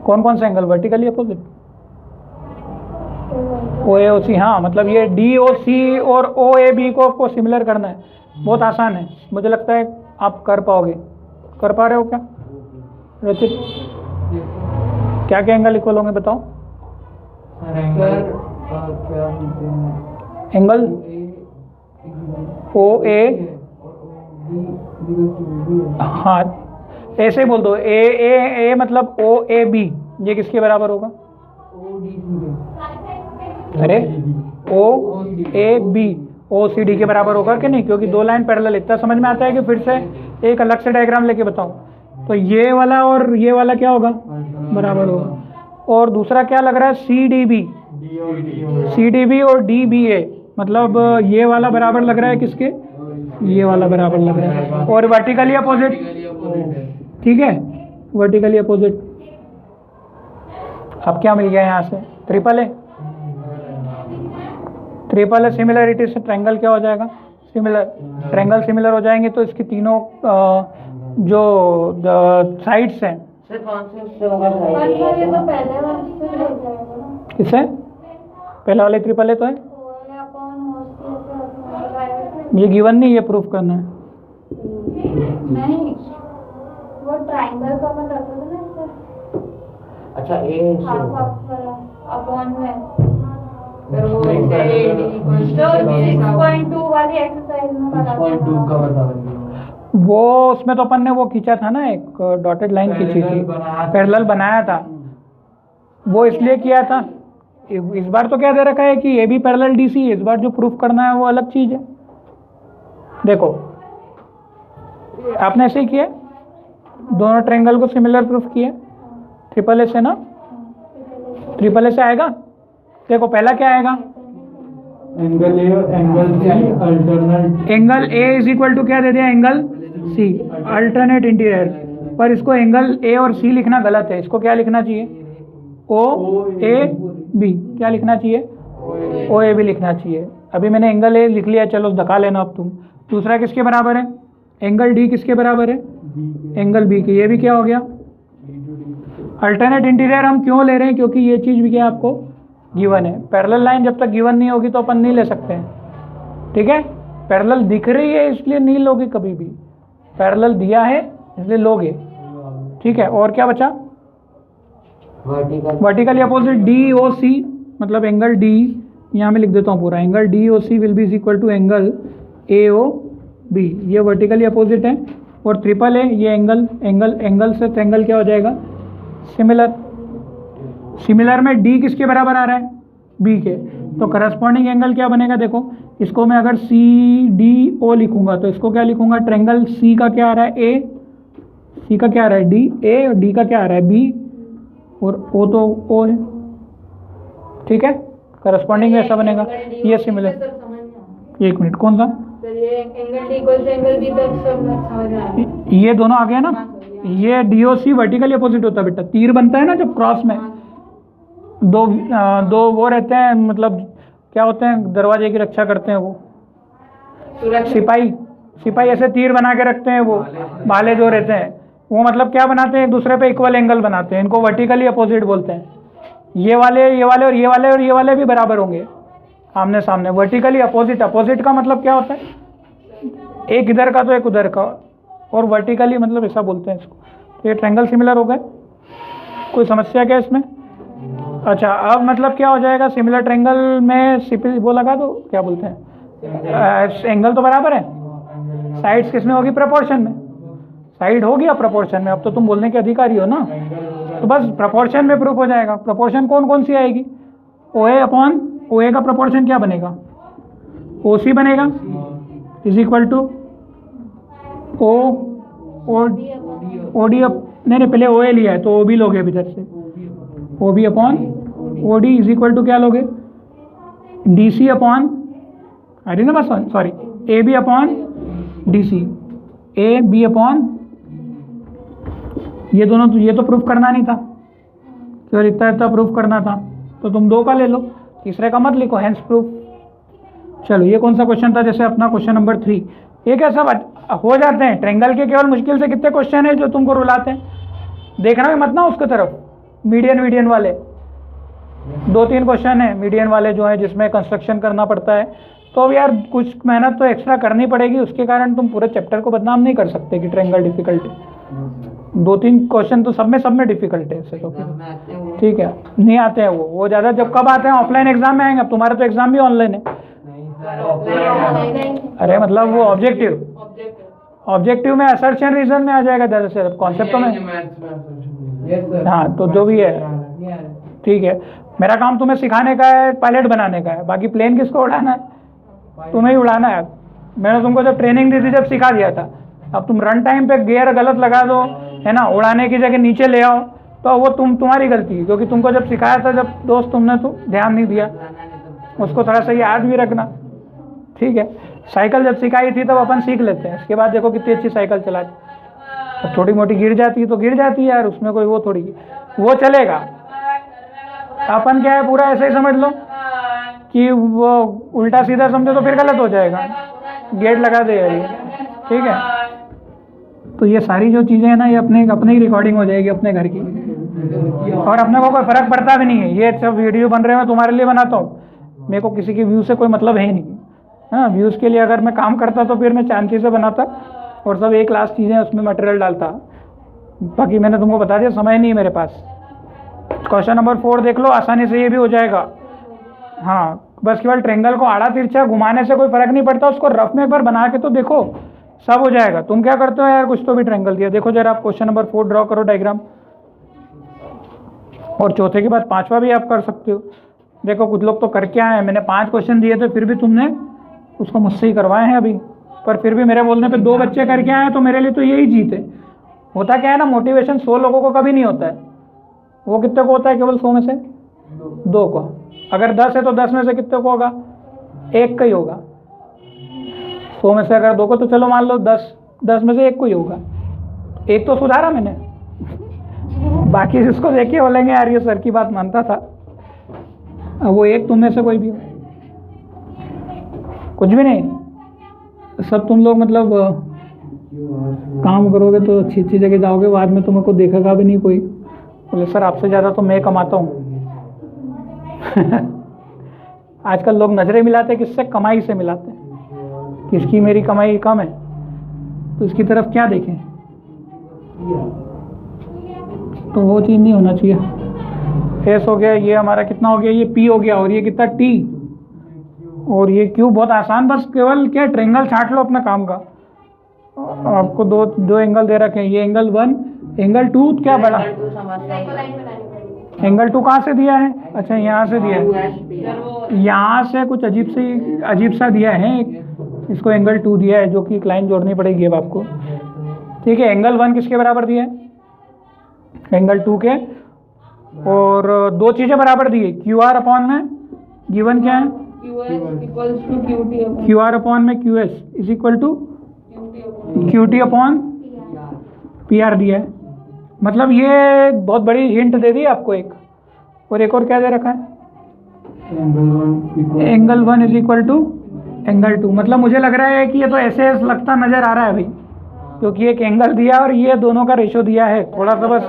कौन कौन सा एंगल? Vertically opposite, OAOC। हाँ, मतलब ये DOC और OAB को आपको सिमिलर करना है। बहुत आसान है, मुझे लगता है आप कर पाओगे। कर पा रहे हो क्या रचित? क्या क्या एंगल इक्वल होंगे बताओ? एंगल एंगल ओ ए, हाँ ऐसे बोल दो, ए ए ए मतलब ओ ए बी, ये किसके बराबर होगा? अरे ओ A B O C D के बराबर होगा कि नहीं? क्योंकि दो लाइन पैरेलल, इतना समझ में आता है कि फिर से एक अलग से डायग्राम लेके बताऊं? तो ये वाला और ये वाला क्या होगा? बराबर होगा। और दूसरा क्या लग रहा है? C D B, C D B और डी बी ए, मतलब ये वाला बराबर लग रहा है किसके? ये वाला बराबर लग रहा है। और वर्टिकली अपोजिट, ठीक है, वर्टिकली अपोजिट। अब क्या मिल गया यहाँ से? Triple A, triple A similarity से ट्रायंगल क्या हो जाएगा? सिमिलर, ट्रायंगल सिमिलर हो जाएंगे तो इसकी तीनों जो साइड्स हैं, सर कौन से उससे होगा? पर सर ये तो पहले वाले से हो जाएगा ना। किससे? पहला वाले ट्रिपल ए तो है, OA अपॉन OC ये गिवन नहीं, ये प्रूफ करना है। नहीं, वो ट्रायंगल का मैं रखा था ना सर, अच्छा ए हाफ हाफ वाला अपॉन में, फिर वो जो 6.2 वाली एक्सरसाइज में बता वो उसमें तो अपन ने वो खींचा था ना, एक डॉटेड लाइन खींची थी, पैरेलल बनाया था, वो इसलिए किया था। इस बार तो क्या दे रखा है कि A B parallel D C, इस बार जो प्रूफ करना है वो अलग चीज है। देखो आपने ऐसे ही किया, दोनों ट्रायंगल को सिमिलर प्रूफ किया, ट्रिपल ए से ना, ट्रिपल ए से आएगा। देखो पहला क्या आएगा? एंगल ए और angle C alternate, angle A is equal to क्या दे दिया? Angle C, alternate interior. पर इसको एंगल ए और सी लिखना गलत है, इसको क्या लिखना चाहिए? ओ ए बी, क्या लिखना चाहिए? ओ ए बी लिखना चाहिए। अभी मैंने एंगल ए लिख लिया, चलो धका लेना अब तुम। दूसरा किसके बराबर है? एंगल डी किसके बराबर है? एंगल बी के। ये भी क्या हो गया? अल्टरनेट इंटीरियर हम क्यों ले रहे हैं? क्योंकि ये चीज़ भी क्या आपको गिवन है। पैरेलल लाइन जब तक गिवन नहीं होगी तो अपन नहीं ले सकते हैं, ठीक है? पैरेलल दिख रही है इसलिए नहीं लोगे कभी भी, पैरेलल दिया है इसलिए लोगे, ठीक है? और क्या बचा? Vertical, vertically opposite D O C, मतलब एंगल डी, यहाँ मैं लिख देता हूँ पूरा, angle D O C will be is equal to angle A O B, ये वर्टिकली अपोजिट है। और ट्रिपल ए, ये एंगल एंगल एंगल से ट्रायंगल क्या हो जाएगा? सिमिलर। सिमिलर में डी किसके बराबर आ रहा है? बी के। तो करस्पॉन्डिंग एंगल क्या बनेगा? देखो इसको मैं अगर सी डी ओ लिखूंगा तो इसको क्या लिखूंगा? ट्रायंगल सी का क्या आ रहा है? ए, सी का क्या आ रहा है? डी, ए, और डी का क्या आ रहा है? बी, और ओ तो ओ है, ठीक है? करस्पॉन्डिंग ऐसा बनेगा, ये सिमिलर। एक मिनट, कौन सा? Angle D equal to angle B, तब सब समझ में आ गया। ये दोनों आ गया ना, ये डी ओ सी वर्टिकली अपोजिट होता है बेटा, तीर बनता है ना जब क्रॉस में, दो वो रहते हैं, मतलब क्या होते हैं, दरवाजे की रक्षा करते हैं वो सिपाही, सिपाही ऐसे तीर बना के रखते हैं, वो भाले जो रहते हैं वो मतलब क्या बनाते हैं? एक दूसरे पे इक्वल एंगल बनाते हैं, इनको वर्टिकली अपोजिट बोलते हैं। ये वाले और ये वाले और ये वाले भी बराबर होंगे आमने सामने, वर्टिकली अपोजिट। अपोजिट का मतलब क्या होता है? एक इधर का तो एक उधर का, और वर्टिकली मतलब ऐसा बोलते हैं इसको। तो ये ट्रायंगल सिमिलर हो गए। कोई समस्या क्या इसमें? अच्छा, अब मतलब क्या हो जाएगा? सिमिलर ट्रायंगल में वो लगा दो, क्या बोलते हैं, एंगल तो बराबर है, साइड्स किस में होगी? प्रोपोर्शन में। साइड हो गया प्रोपोर्शन में, अब तो तुम बोलने के अधिकारी हो ना, तो बस प्रोपोर्शन में प्रूफ हो जाएगा। प्रोपोर्शन कौन कौन सी आएगी? ओ ए अपॉन ओ ए का प्रोपोर्शन क्या बनेगा? ओ सी बनेगा, is equal to O O D, नहीं पहले ओ ए लिया है तो ओ बी लोगे इधर से, O B upon O D is equal to क्या लोगे? डी सी अपॉन, अरे ना बस sorry, A B upon D C, A B upon, ये दोनों तो, ये तो प्रूफ करना नहीं था, केवल इतना इतना प्रूफ करना था, तो तुम दो का ले लो, तीसरे का मत लिखो, हैंस प्रूफ। चलो ये कौन सा क्वेश्चन था? जैसे अपना क्वेश्चन नंबर 3। ये क्या सब हो जाते हैं ट्रायंगल के, केवल मुश्किल से कितने क्वेश्चन है जो तुमको रुलाते हैं? देखना भी मत ना उसकी तरफ, मीडियन वाले 2-3 क्वेश्चन है मीडियन वाले जो है, जिसमें कंस्ट्रक्शन करना पड़ता है। तो अब यार कुछ मेहनत तो एक्स्ट्रा करनी पड़ेगी, उसके कारण तुम पूरे चैप्टर को बदनाम नहीं कर सकते कि ट्रायंगल डिफिकल्ट है। 2-3 क्वेश्चन तो सब में डिफिकल्ट है ऐसे तो, ठीक है? नहीं आते हैं वो ज़्यादा, जब कब आते हैं? ऑफलाइन एग्जाम में आएंगे। अब तुम्हारा तो एग्जाम भी ऑनलाइन है, अरे मतलब वो ऑब्जेक्टिव में असर्शन रीजन में आ जाएगा दरअसल, कॉन्सेप्ट तो में। हाँ तो जो भी है ठीक है, मेरा काम तुम्हें सिखाने का है, पायलट बनाने का है, बाकी प्लेन किसको उड़ाना है, तुम्हें ही उड़ाना है। मैंने तुमको जब ट्रेनिंग दी थी जब सिखा दिया था, अब तुम रन टाइम पे गियर गलत लगा दो है ना, उड़ाने की जगह नीचे ले आओ, तो वो तुम्हारी गलती है, क्योंकि तुमको जब सिखाया था जब दोस्त तुमने तो ध्यान नहीं दिया, उसको थोड़ा सा याद भी रखना, ठीक है। साइकिल जब सिखाई थी तब अपन सीख लेते हैं, उसके बाद देखो कितनी अच्छी साइकिल चलाती, अब छोटी मोटी गिर जाती है तो गिर जाती है यार, उसमें कोई वो थोड़ी, वो चलेगा। अपन क्या है, पूरा ऐसे ही समझ लो कि वो उल्टा सीधा समझो तो फिर गलत हो जाएगा, गेट लगा दे यार ये, ठीक है। तो ये सारी जो चीज़ें हैं ना, ये अपने ही रिकॉर्डिंग हो जाएगी अपने घर की, और अपने को कोई फ़र्क पड़ता भी नहीं है। ये सब वीडियो बन रहे हैं मैं तुम्हारे लिए बनाता हूँ, मेरे को किसी के व्यू से कोई मतलब है ही नहीं। हाँ, व्यूज़ के लिए अगर मैं काम करता तो फिर मैं शांति से बनाता और सब एक क्लास चीज़ें उसमें मटेरियल डालता, बाकी मैंने तुमको बता दिया समय नहीं है मेरे पास। क्वेश्चन नंबर 4 देख लो, आसानी से ये भी हो जाएगा। हाँ, बस केवल ट्रेंगल को आड़ा तिरछा घुमाने से कोई फ़र्क नहीं पड़ता, उसको रफ में एक बार बना के तो देखो, सब हो जाएगा। तुम क्या करते हो यार, कुछ तो भी ट्रेंगल दिया, देखो जरा आप क्वेश्चन नंबर 4 ड्रॉ करो डायग्राम, और चौथे के बाद 5वां भी आप कर सकते हो। देखो कुछ लोग तो करके आए हैं, मैंने 5 क्वेश्चन दिए थे फिर भी तुमने उसको मुझसे ही करवाए हैं अभी, पर फिर भी मेरे बोलने पे 2 बच्चे करके आए हैं, तो मेरे लिए तो यही जीत है। होता क्या है ना, मोटिवेशन 100 लोगों को कभी नहीं होता है, वो कितने को होता है, केवल 100 में से 2 को। अगर 10 है तो 10 में से कितने को होगा, 1 का ही होगा। 100 में से अगर 2 को, तो चलो मान लो 10 में से 1 को ही होगा, 1 तो सुधारा मैंने। बाकी जिसको देखे बोलेंगे यार ये सर की बात मानता था, अब वो 1 तुम में से कोई भी हो, कुछ भी नहीं, सब तुम लोग मतलब काम करोगे तो अच्छी अच्छी जगह जाओगे, बाद में तुम्हें को देखेगा भी नहीं कोई, बोले सर आपसे ज़्यादा तो मैं कमाता हूँ। आजकल लोग नजरें मिलाते हैं, किससे, कमाई से मिलाते हैं, किसकी मेरी कमाई कम है तो इसकी तरफ क्या देखें, तो वो चीज़ नहीं होना चाहिए। एस हो गया, ये हमारा कितना हो गया, ये पी हो गया, और ये कितना टी, और ये क्यू। बहुत आसान, बस केवल क्या ट्रेंगल छांट लो अपना काम का। आपको दो एंगल दे रखे हैं, ये एंगल 1, एंगल 2 क्या बड़ा, एंगल 2 कहाँ से दिया है, अच्छा यहाँ से दिया है, यहाँ से कुछ अजीब सा दिया है, इसको एंगल 2 दिया है, जो कि एक लाइन जोड़नी पड़ेगी अब आपको, ठीक है। एंगल 1 किसके बराबर दिया है, एंगल 2 के, और 2 चीज़ें बराबर दी है, क्यू आर अपॉन में गिवन क्या है, क्यू आर अपॉन में Q S is equal to Q T upon P R दिया है। मतलब ये बहुत बड़ी हिंट दे दी आपको एक, और एक और क्या दे रखा है, angle 1 is equal to angle 2। मतलब मुझे लग रहा है कि ये तो ऐसे लगता नज़र आ रहा है भाई, क्योंकि एक एंगल दिया और ये दोनों का रेशो दिया है, थोड़ा सा बस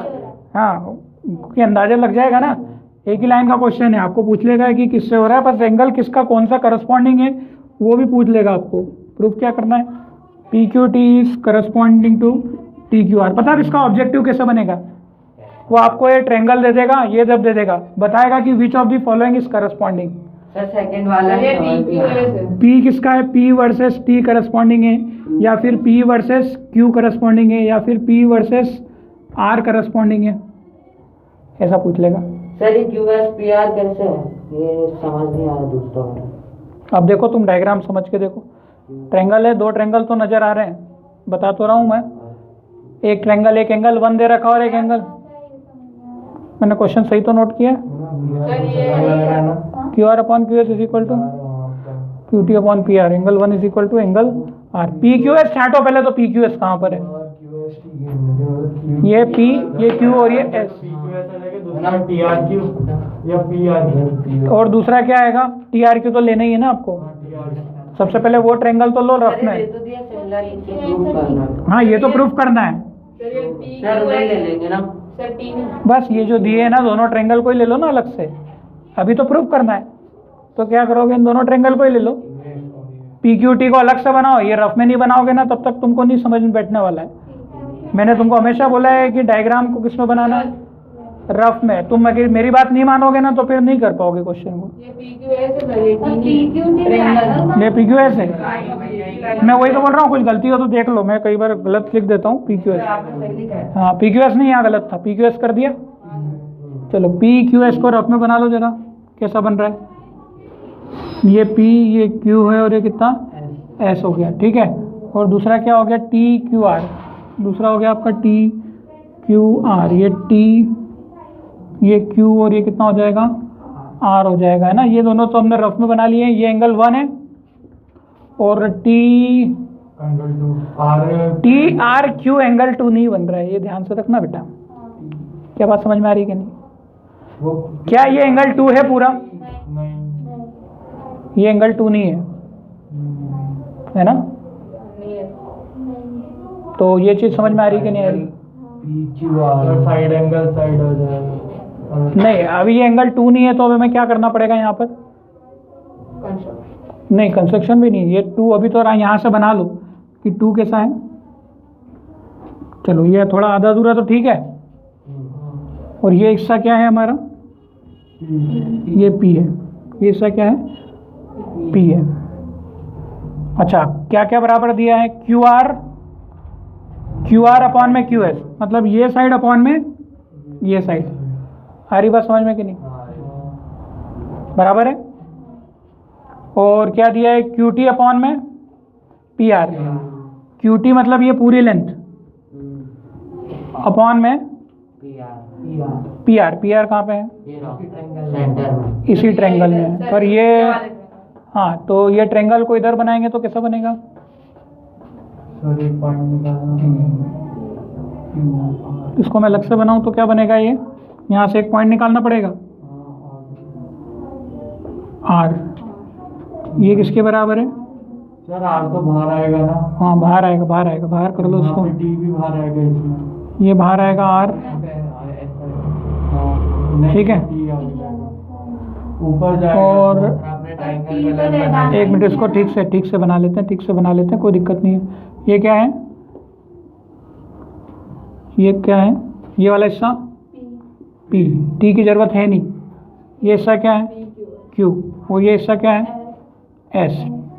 हाँ कि अंदाजा लग जाएगा ना। एक ही लाइन का क्वेश्चन है, आपको पूछ लेगा कि किससे हो रहा है, बस एंगल किसका कौन सा करस्पॉन्डिंग है वो भी पूछ लेगा आपको। प्रूफ क्या करना है, P Q T is corresponding to T Q R. पता है इसका ऑब्जेक्टिव कैसे बनेगा, वो आपको ये ट्रेंगल दे देगा, ये जब दे देगा बताएगा कि which of the following is corresponding. Sir second वाला पी किसका है, पी वर्सेस टी करस्पॉन्डिंग है, या फिर पी वर्सेस क्यू करस्पॉन्डिंग है, या फिर पी वर्सेस आर करस्पॉन्डिंग है, ऐसा पूछ लेगा। सर ये क्यू एस पी आर कैसे है, ये समझ नहीं आ रहा दूसरा वाला। अब देखो तुम डायग्राम समझ के देखो, ट्रेंगल है, 2 ट्रेंगल तो नज़र आ रहे हैं, बता तो रहा हूँ मैं। एक ट्रेंगल, एक एंगल 1 दे रखा और एक एंगल, मैंने क्वेश्चन सही तो नोट किया, Q R upon Q S is equal to Q T upon P R, angle 1 is equal to angle R. P Q S छांटो पहले, तो पी क्यू एस कहाँ पर है, ये पी, ये क्यू और ये एस, और दूसरा क्या आएगा, टी आर क्यू तो लेना ही है ना आपको। सबसे पहले वो ट्रेंगल तो लो रफ में, हाँ ये तो प्रूफ करना है सर, वही ले लेंगे ना बस, ये जो दिए है ना दोनों ट्रेंगल को ही ले लो ना अलग से, अभी तो प्रूफ करना है। तो क्या करोगे, इन दोनों ट्रेंगल को ही ले लो, पी क्यू टी को अलग से बनाओ, ये रफ में नहीं बनाओगे ना तब तक तुमको नहीं समझ में बैठने वाला है। मैंने तुमको हमेशा बोला है कि डायग्राम को किस में बनाना है, रफ में। तुम अगर मेरी बात नहीं मानोगे ना तो फिर नहीं कर पाओगे क्वेश्चन को। ये PQS है, PQT ये PQS है, मैं वही तो बोल रहा हूँ, कुछ गलती हो तो देख लो, मैं कई बार गलत लिख देता हूँ PQS। आपने सही लिखा है। हाँ PQS नहीं, यहाँ गलत था, PQS कर दिया। चलो PQS को रफ में बना लो जरा, कैसा बन रहा है। ये P, ये Q है और ये कितना S हो गया, ठीक है। और दूसरा क्या हो गया TQR, दूसरा हो गया आपका TQR, ये T, ये Q और ये कितना हो जाएगा R हो जाएगा, है ना। ये दोनों तो हमने रफ में बना लिए हैं। ये एंगल 1 है और एंगल 2 आर TRQ एंगल 2 नहीं बन रहा है, ये ध्यान से रखना बेटा। क्या बात समझ में आ रही है कि नहीं? वो क्या ये एंगल 2 है पूरा? नहीं ये एंगल 2 नहीं है ना। तो ये चीज़ समझ में आ रही है कि नहीं आ रही? PQR साइड एंगल साइड हो जाएगा। नहीं, अभी ये एंगल 2 नहीं है तो हमें क्या करना पड़ेगा यहाँ पर? नहीं, कंस्ट्रक्शन भी नहीं, ये 2 अभी तो यहाँ से बना लो कि 2 कैसा है। चलो ये थोड़ा आधा अधूरा तो ठीक है। और ये हिस्सा क्या है हमारा? ये P है, ये हिस्सा क्या है? P है। अच्छा, क्या क्या बराबर दिया है? QR अपॉन में QS, मतलब ये साइड अपॉन में ये साइड। आ रही बात समझ में कि नहीं? बराबर है। और क्या दिया है? QT अपॉन में PR। QT मतलब ये पूरी लेंथ अपॉन में PR। PR कहाँ पे है? सेंटर में। इसी ट्रेंगल में। पर ये, हाँ, तो ये ट्रेंगल को इधर बनाएंगे तो कैसा बनेगा? सर एक पॉइंट निकालना। इसको मैं अलग से बनाऊं तो क्या बनेगा? ये यहाँ से एक पॉइंट निकालना पड़ेगा R। ये किसके बराबर है? सर आर तो बाहर आएगा ना। हाँ बाहर आएगा, बाहर आएगा, बाहर कर लो इसको। टी भी बाहर आएगा इसमें। ये बाहर आएगा R, ठीक है। T आ जाएगा, ऊपर जाएगा। और आपने ट्रायंगल कलर बना एक मिनट, इसको ठीक से बना लेते हैं, ठीक से बना लेते हैं, कोई दिक्कत नहीं है। ये क्या है? ये क्या है? ये वाला हिस्सा P, T की ज़रूरत है नहीं। ये हिस्सा क्या है? Q। और ये हिस्सा क्या है? S।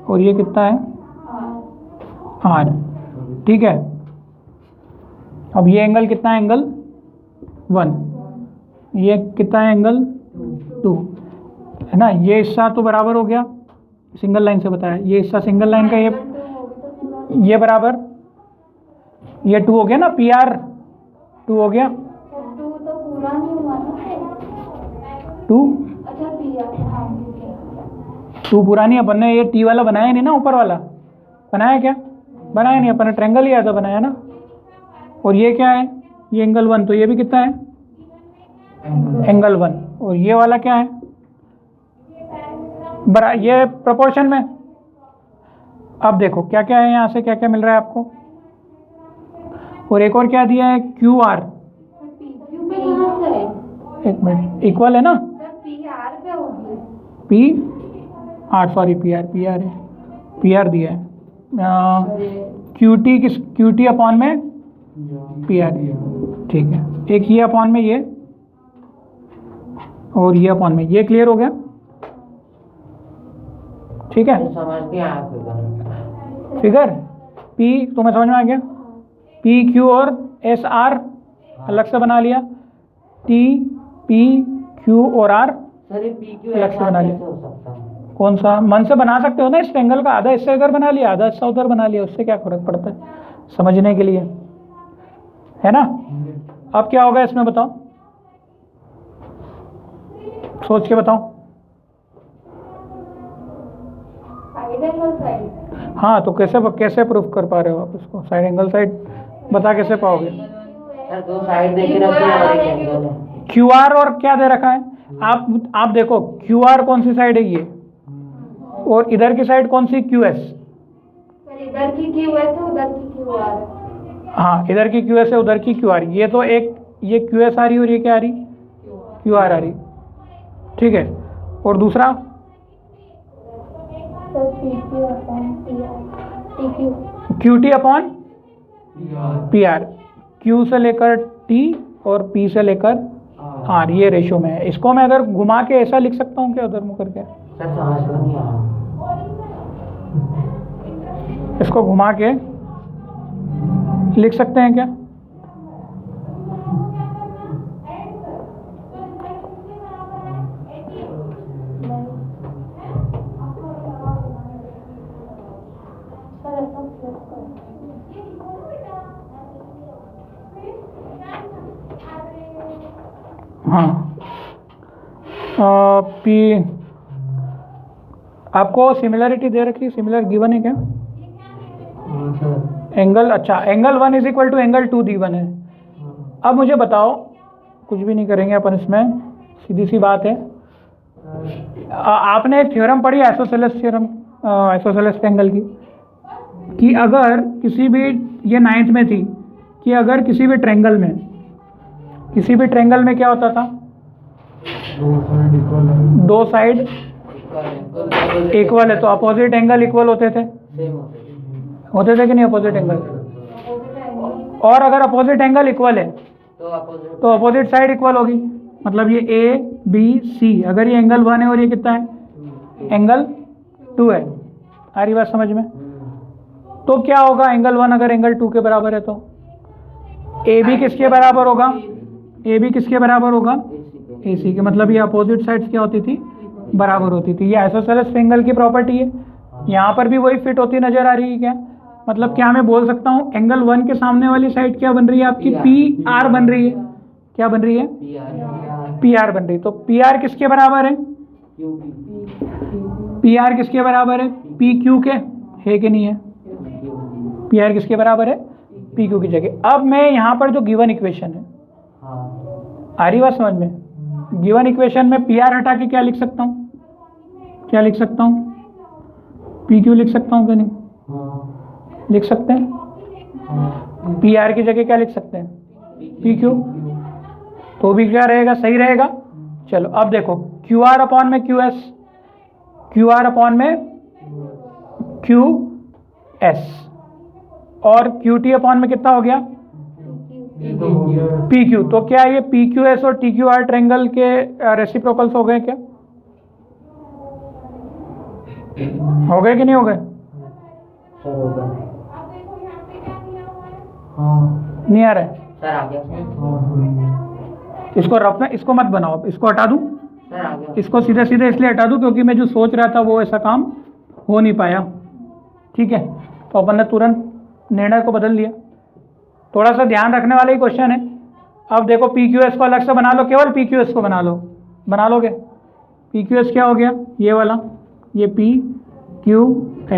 और ये कितना है? R, ठीक है। अब ये एंगल कितना है? एंगल 1। ये कितना है? एंगल 2, है ना। ये हिस्सा तो बराबर हो गया, सिंगल लाइन से बताया। ये हिस्सा सिंगल लाइन का, ये बराबर, ये 2 हो गया ना। PR 2 हो गया। 2 तो पूरा नहीं हुआ ना। 2 अच्छा PR, हाँ 2 पूरा नहीं, अपन ने ये T वाला बनाया नहीं ना, ऊपर वाला बनाया क्या? बनाया नहीं, अपन ने ट्रायंगल ही आधा बनाया ना। और ये क्या है? ये एंगल 1, तो ये भी कितना है? एंगल 1। और ये वाला क्या है? ये प्रोपोर्शन में। अब देखो क्या क्या है, यहाँ से क्या क्या मिल रहा है आपको। और एक और क्या दिया है? QR। PQ पे कहाँ से है? एक मिनट, इक्वल है ना। सर PR पे होगी। PR, सॉरी PR है, PR दिया है। QT अपॉन में PR, ठीक है। एक ये अपॉन में ये, और ये अपॉन में ये। क्लियर हो गया? ठीक है। समझ नहीं आया फिगर P तुम्हें समझ में आ गया? PQ और SR अलग से बना लिया। TPQ और R सर ये PQ अलग से बना लिया। कैसे हो सकता है? कौन सा? मन से बना सकते हो ना। इस ट्रायंगल का आधा हिस्सा इधर बना लिया, आधा हिस्सा उधर बना लिया, उससे क्या फर्क पड़ता है समझने के लिए, है ना। अब क्या होगा इसमें बताओ, सोच के बताओ। Side angle side. हाँ, तो कैसे प्रूफ कर पा रहे हो आप इसको? साइड एंगल साइड बता कैसे पाओगे? सर 2 साइड देके रखी है और एक एंगल है। QR और क्या दे रखा है? आप देखो, QR कौन सी साइड है? ये। और इधर की साइड कौन सी? QS। सर इधर की QS है, उधर की QR। हाँ, इधर की QS है, उधर की QR। ये तो एक, ये QS आ रही और ये क्या आ रही? QR आ रही, ठीक है। और दूसरा sir PQ upon TQ। QT upon PR, Q से लेकर T और P से लेकर आर, ये रेशो में है। इसको मैं अगर घुमा के ऐसा लिख सकता हूँ क्या उधर मुँह करके? सर समझ में नहीं आया। इसको घुमा के लिख सकते हैं क्या? सर ऐसा फ्लिप करो। हाँ, पी आपको सिमिलरिटी दे रखी, सिमिलर गिवन है क्या? हाँ सर। एंगल, अच्छा, angle 1 is equal to angle 2 दी 1 है। अब मुझे बताओ, कुछ भी नहीं करेंगे अपन इसमें, सीधी सी बात है। आपने एक थ्योरम पढ़ी आइसोसेलेस थ्योरम, आइसोसेलेस ट्रायंगल की, कि अगर किसी भी, ये 9th में थी, कि अगर किसी भी ट्रायंगल में क्या होता था? दो साइड दो साइड इक्वल इक्वल है। है, तो अपोजिट एंगल इक्वल होते थे, सेम होते थे कि नहीं अपोजिट एंगल? और अगर अपोजिट एंगल इक्वल है तो अपोजिट साइड इक्वल होगी। मतलब ये ए बी सी, अगर ये एंगल 1 है और ये कितना है? एंगल 2 है। आ रही बात समझ में? तो क्या होगा एंगल 1 अगर एंगल 2 के बराबर है तो ए बी किसके बराबर होगा? ए बी किसके बराबर होगा? ए सी के। मतलब ये अपोजिट साइड्स क्या होती थी? बराबर होती थी। ये आइसोसेलेस ट्रायंगल की प्रॉपर्टी है। यहाँ पर भी वही फिट होती नजर आ रही है क्या? मतलब क्या मैं बोल सकता हूँ एंगल 1 के सामने वाली साइड क्या बन रही है आपकी? पी आर बन रही है। क्या बन रही है? पी आर बन रही है। तो पी आर किसके बराबर है? पी आर किसके बराबर है? पी क्यू के, है कि नहीं है? पी आर किसके बराबर है? पी क्यू की जगह। अब मैं यहाँ पर जो गिवन इक्वेशन है, आ रही बात समझ में? गिवन इक्वेशन में पी आर हटा के क्या लिख सकता हूँ? क्या लिख सकता हूँ? पी क्यू लिख सकता हूँ कि नहीं? लिख सकते हैं। पी आर की जगह क्या लिख सकते हैं? P Q. तो भी क्या रहेगा? सही रहेगा। चलो अब देखो, क्यू आर अपॉन में Q S, Q R upon में क्यू एस, और क्यू टी अपॉन में कितना हो गया? P Q. तो क्या ये पी क्यू एस और टी क्यू आर ट्रायंगल के रेसिप्रोकल्स हो गए क्या? हो गए कि नहीं हो गए? नहीं आ रहा है? सर आ गया इसको रफ में, इसको मत बनाओ, इसको हटा दूं। सर आ गया। इसको सीधे सीधे इसलिए हटा दूं क्योंकि मैं जो सोच रहा था वो ऐसा काम हो नहीं पाया। ठीक है, तो अपन ने तुरंत निर्णय को बदल लिया। थोड़ा सा ध्यान रखने वाला ही क्वेश्चन है। अब देखो पी क्यू एस को अलग से बना लो, केवल पी क्यू एस को बना लो, बना लोगे? पी क्यू एस क्या हो गया? ये वाला, ये पी क्यू एस।